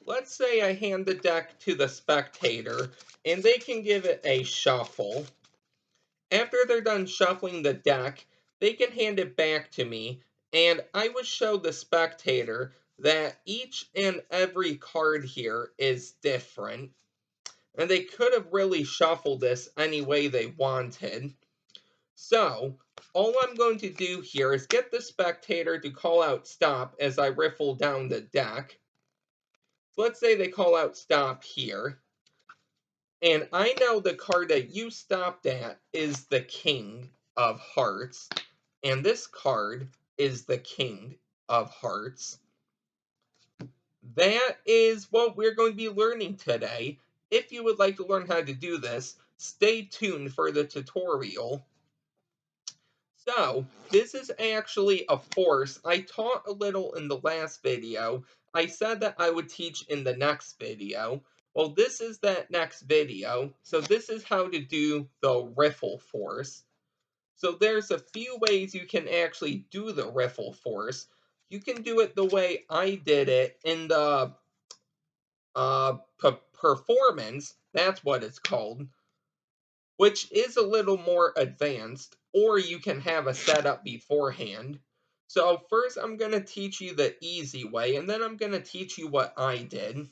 let's say I hand the deck to the spectator, and they can give it a shuffle. After they're done shuffling the deck, they can hand it back to me, and I would show the spectator that each and every card here is different, and they could have really shuffled this any way they wanted. So, all I'm going to do here is get the spectator to call out stop as I riffle down the deck. So let's say they call out stop here. And I know the card that you stopped at is the King of Hearts. And this card is the King of Hearts. That is what we're going to be learning today. If you would like to learn how to do this, stay tuned for the tutorial. So, this is actually a force I taught a little in the last video. I said that I would teach in the next video. Well, this is that next video. So this is how to do the riffle force. So there's a few ways you can actually do the riffle force. You can do it the way I did it in the performance. That's what it's called, which is a little more advanced, or you can have a setup beforehand. So first I'm going to teach you the easy way, and then I'm going to teach you what I did.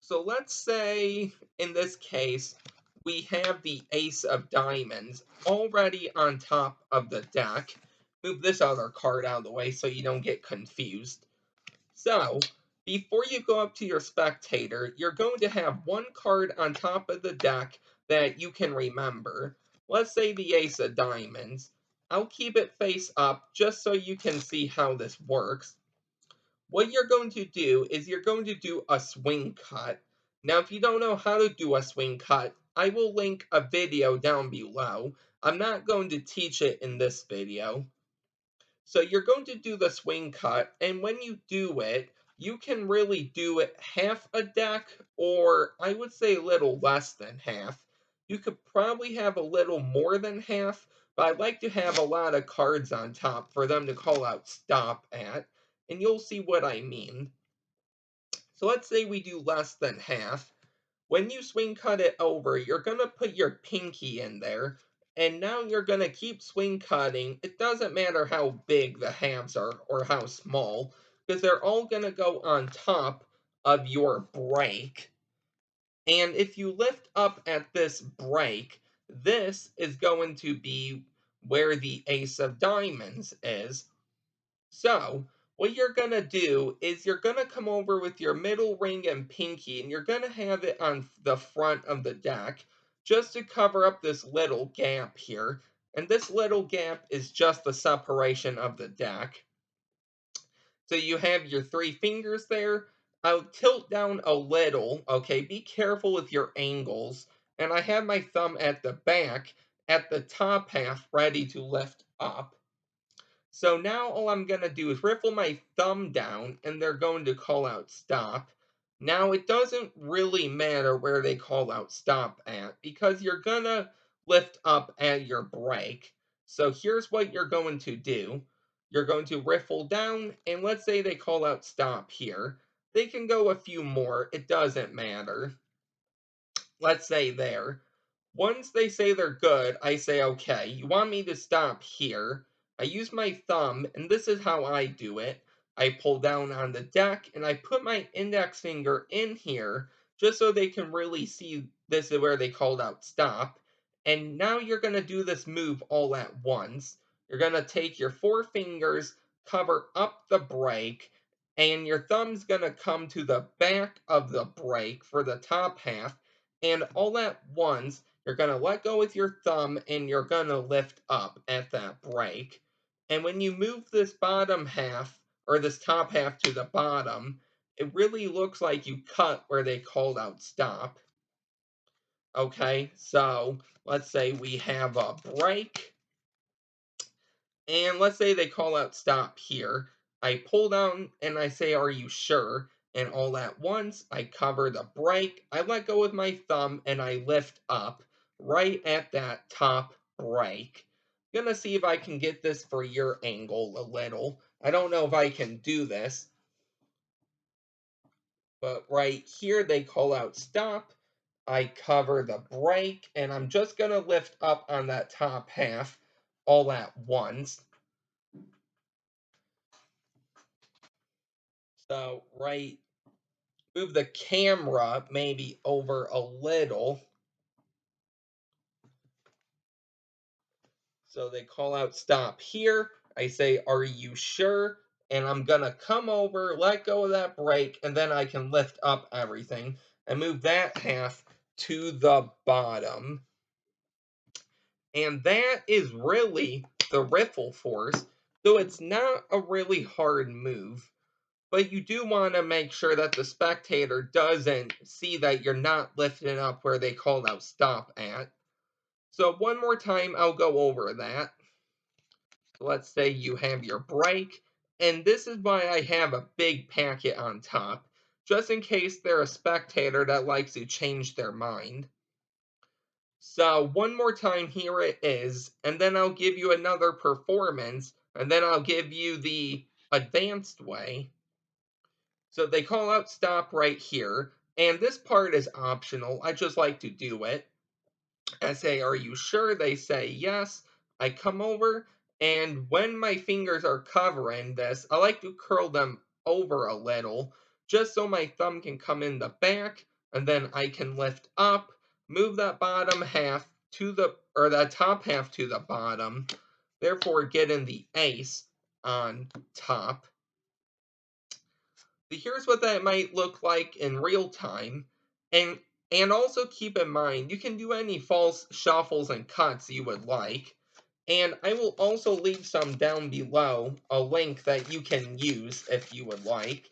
So let's say, in this case, we have the ace of diamonds already on top of the deck. Move this other card out of the way so you don't get confused. So, before you go up to your spectator, you're going to have one card on top of the deck that you can remember. Let's say the ace of diamonds. I'll keep it face up just so you can see how this works. What you're going to do is you're going to do a swing cut. Now, if you don't know how to do a swing cut, I will link a video down below. I'm not going to teach it in this video. So you're going to do the swing cut, and when you do it, you can really do it half a deck, or I would say a little less than half. You could probably have a little more than half, but I'd like to have a lot of cards on top for them to call out stop at, and you'll see what I mean. So let's say we do less than half. When you swing cut it over, you're going to put your pinky in there, and now you're going to keep swing cutting. It doesn't matter how big the halves are or how small, because they're all going to go on top of your break. And if you lift up at this break, this is going to be where the ace of diamonds is. So, what you're going to do is you're going to come over with your middle ring and pinky, and you're going to have it on the front of the deck just to cover up this little gap here. And this little gap is just the separation of the deck. So you have your three fingers there. I'll tilt down a little, okay? Be careful with your angles. And I have my thumb at the back, at the top half, ready to lift up. So now all I'm going to do is riffle my thumb down, and they're going to call out stop. Now it doesn't really matter where they call out stop at, because you're going to lift up at your break. So here's what you're going to do. You're going to riffle down, and let's say they call out stop here. They can go a few more, it doesn't matter. Let's say there. Once they say they're good, I say, okay, you want me to stop here. I use my thumb, and this is how I do it. I pull down on the deck, and I put my index finger in here, just so they can really see this is where they called out stop. And now you're going to do this move all at once. You're going to take your four fingers, cover up the break, and your thumb's going to come to the back of the break for the top half, and all at once, you're going to let go with your thumb, and you're going to lift up at that break. And when you move this bottom half, or this top half to the bottom, it really looks like you cut where they called out stop. Okay, so let's say we have a break, and let's say they call out stop here. I pull down and I say, are you sure? And all at once, I cover the break, I let go with my thumb, and I lift up right at that top break. Gonna see if I can get this for your angle a little. I don't know if I can do this. But right here, they call out stop. I cover the brake, and I'm just going to lift up on that top half all at once. So, right, move the camera maybe over a little. So they call out stop here. I say, are you sure? And I'm going to come over, let go of that brake, and then I can lift up everything and move that half to the bottom. And that is really the riffle force, though it's not a really hard move. But you do want to make sure that the spectator doesn't see that you're not lifting up where they called out stop at. So one more time, I'll go over that. Let's say you have your brake, and this is why I have a big packet on top, just in case they're a spectator that likes to change their mind. So one more time, here it is, and then I'll give you another performance, and then I'll give you the advanced way. So they call out stop right here, and this part is optional. I just like to do it. I say, are you sure? They say yes. I come over, and when my fingers are covering this, I like to curl them over a little, just so my thumb can come in the back, and then I can lift up, move that bottom half to the, or that top half to the bottom, therefore getting the ace on top. Here's what that might look like in real time. And also keep in mind, you can do any false shuffles and cuts you would like. And I will also leave some down below, a link that you can use if you would like.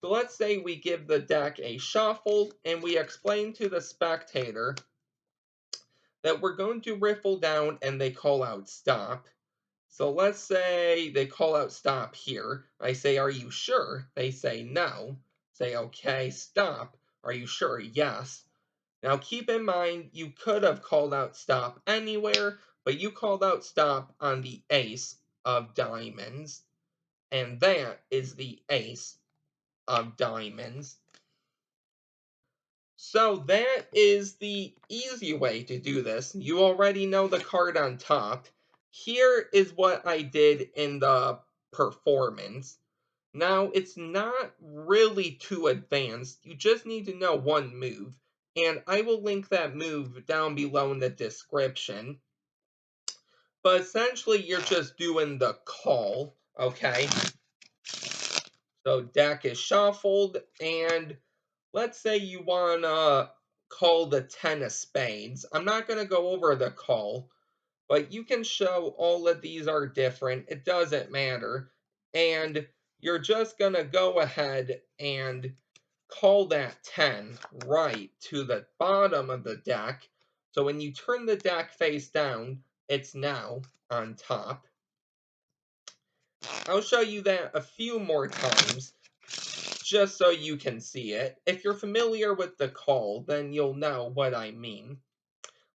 So let's say we give the deck a shuffle, and we explain to the spectator that we're going to riffle down and they call out stop. So let's say they call out stop here. I say, are you sure? They say no. Say, okay, stop. Are you sure? Yes. Now keep in mind, you could have called out stop anywhere, but you called out stop on the ace of diamonds. And that is the ace of diamonds. So that is the easy way to do this. You already know the card on top. Here is what I did in the performance. Now, it's not really too advanced. You just need to know one move. And I will link that move down below in the description. But essentially, you're just doing the call, okay? So deck is shuffled, and let's say you want to call the 10 of spades. I'm not going to go over the call, but you can show all of these are different. It doesn't matter. And you're just going to go ahead and call that 10 right to the bottom of the deck. So when you turn the deck face down, it's now on top. I'll show you that a few more times, just so you can see it. If you're familiar with the call, then you'll know what I mean.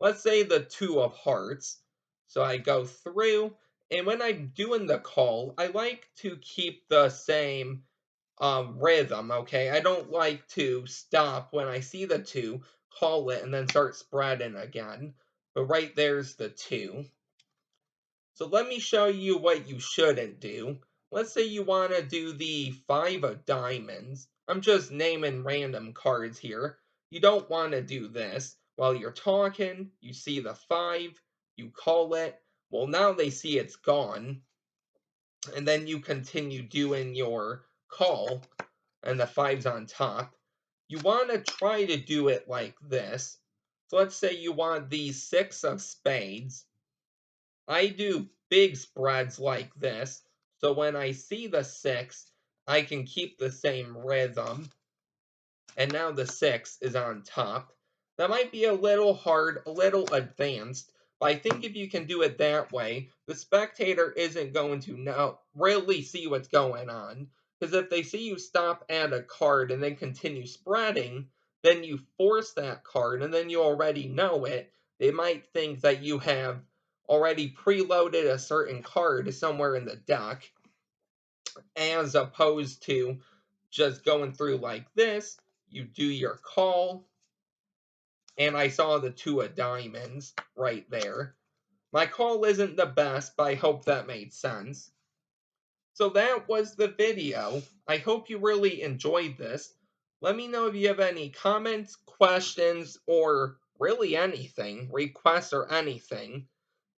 Let's say the 2 of hearts. So I go through, and when I'm doing the call, I like to keep the same rhythm, okay? I don't like to stop when I see the 2, call it, and then start spreading again. But right there's the 2. So let me show you what you shouldn't do. Let's say you want to do the 5 of diamonds. I'm just naming random cards here. You don't want to do this. While you're talking, you see the 5, you call it. Well, now they see it's gone. And then you continue doing your call, and the 5's on top. You want to try to do it like this. So let's say you want the 6 of spades. I do big spreads like this, so when I see the 6, I can keep the same rhythm, and now the 6 is on top. That might be a little hard, a little advanced, but I think if you can do it that way, the spectator isn't going to really see what's going on, because if they see you stop at a card and then continue spreading, then you force that card, and then you already know it, they might think that you have already preloaded a certain card somewhere in the deck, as opposed to just going through like this. You do your call, and I saw the two of diamonds right there. My call isn't the best, but I hope that made sense. So that was the video. I hope you really enjoyed this. Let me know if you have any comments, questions, or really anything, requests or anything.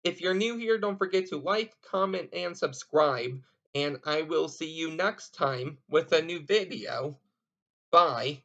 If you're new here, don't forget to like, comment, and subscribe, and I will see you next time with a new video. Bye.